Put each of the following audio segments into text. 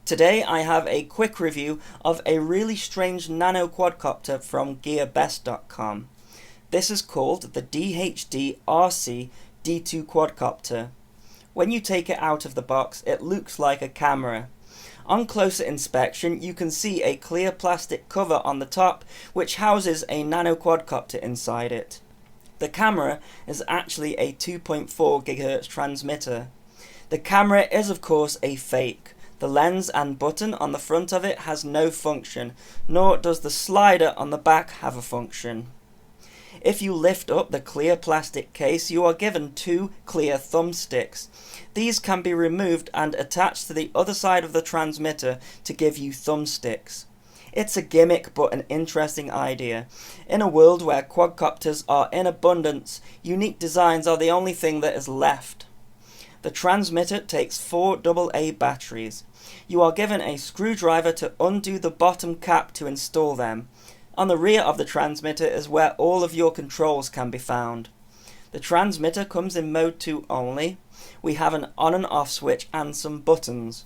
Today I have a quick review of a really strange nano quadcopter from GearBest.com. This is called the DHD D2 quadcopter. When you take it out of the box, it looks like a camera. On closer inspection, you can see a clear plastic cover on the top which houses a nano quadcopter inside it. The camera is actually a 2.4 GHz transmitter. The camera is of course a fake. The lens and button on the front of it has no function, nor does the slider on the back have a function. If you lift up the clear plastic case, you are given two clear thumbsticks. These can be removed and attached to the other side of the transmitter to give you thumbsticks. It's a gimmick but an interesting idea. In a world where quadcopters are in abundance, unique designs are the only thing that is left. The transmitter takes 4 AA batteries. You are given a screwdriver to undo the bottom cap to install them. On the rear of the transmitter is where all of your controls can be found. The transmitter comes in mode 2 only. We have an on and off switch and some buttons.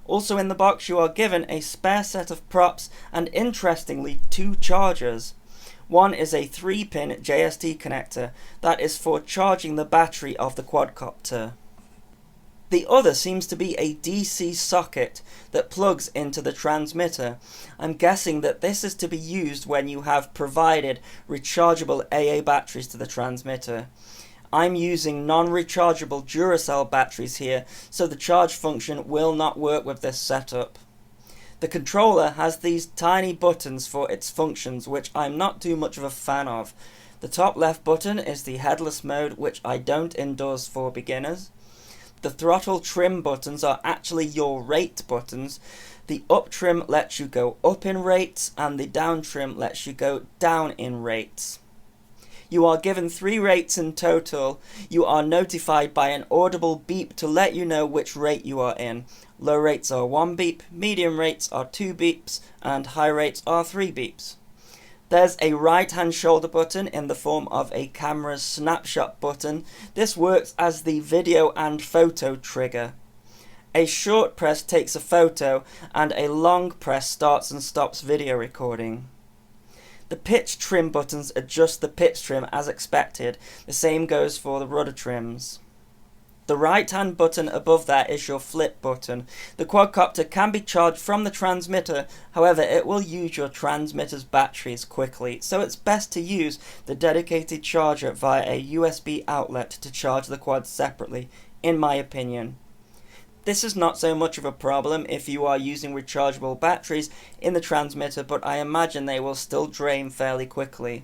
Also in the box you are given a spare set of props and interestingly 2 chargers. One is a 3-pin JST connector that is for charging the battery of the quadcopter. The other seems to be a DC socket that plugs into the transmitter. I'm guessing that this is to be used when you have provided rechargeable AA batteries to the transmitter. I'm using non-rechargeable Duracell batteries here, so the charge function will not work with this setup. The controller has these tiny buttons for its functions, which I'm not too much of a fan of. The top left button is the headless mode, which I don't endorse for beginners. The throttle trim buttons are actually your rate buttons. The up trim lets you go up in rates and the down trim lets you go down in rates. You are given 3 rates in total. You are notified by an audible beep to let you know which rate you are in. Low rates are 1 beep, medium rates are 2 beeps, and high rates are 3 beeps. There's a right hand shoulder button in the form of a camera's snapshot button. This works as the video and photo trigger. A short press takes a photo and a long press starts and stops video recording. The pitch trim buttons adjust the pitch trim as expected. The same goes for the rudder trims. The right hand button above that is your flip button. The quadcopter can be charged from the transmitter, however it will use your transmitter's batteries quickly, so it's best to use the dedicated charger via a USB outlet to charge the quad separately, in my opinion. This is not so much of a problem if you are using rechargeable batteries in the transmitter, but I imagine they will still drain fairly quickly.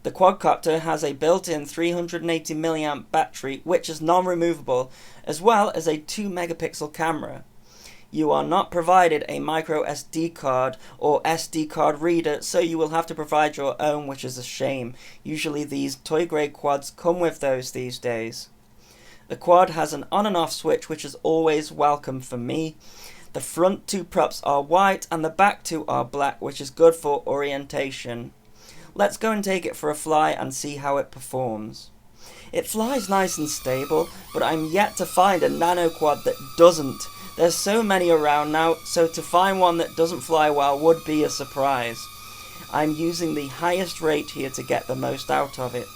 The quadcopter has a built-in 380 mAh battery which is non-removable, as well as a 2 megapixel camera. You are not provided a micro SD card or SD card reader, so you will have to provide your own, which is a shame. Usually these toy grade quads come with those these days. The quad has an on and off switch which is always welcome for me. The front 2 props are white and the back 2 are black, which is good for orientation. Let's go and take it for a fly and see how it performs. It flies nice and stable, but I'm yet to find a nano quad that doesn't. There's so many around now, so to find one that doesn't fly well would be a surprise. I'm using the highest rate here to get the most out of it.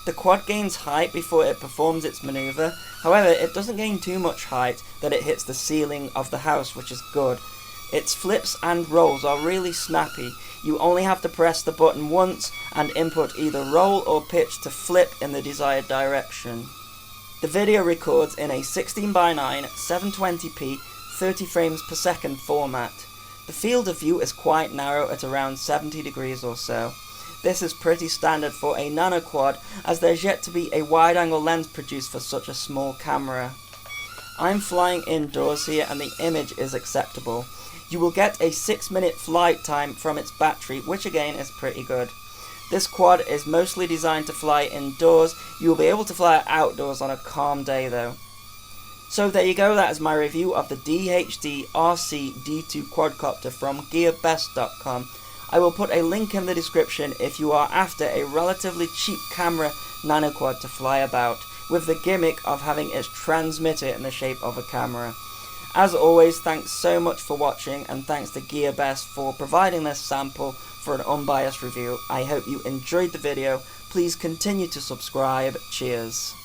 The quad gains height before it performs its maneuver, however it doesn't gain too much height that it hits the ceiling of the house, which is good. Its flips and rolls are really snappy. You only have to press the button once and input either roll or pitch to flip in the desired direction. The video records in a 16:9 720p 30 frames per second format. The field of view is quite narrow at around 70 degrees or so. This is pretty standard for a nano quad, as there's yet to be a wide angle lens produced for such a small camera. I'm flying indoors here and the image is acceptable. You will get a 6-minute flight time from its battery, which again is pretty good. This quad is mostly designed to fly indoors. You will be able to fly outdoors on a calm day though. So there you go, that is my review of the DHD D2 quadcopter from GearBest.com. I will put a link in the description if you are after a relatively cheap camera nano quad to fly about, with the gimmick of having its transmitter in the shape of a camera. As always, thanks so much for watching, and thanks to GearBest for providing this sample for an unbiased review. I hope you enjoyed the video. Please continue to subscribe. Cheers.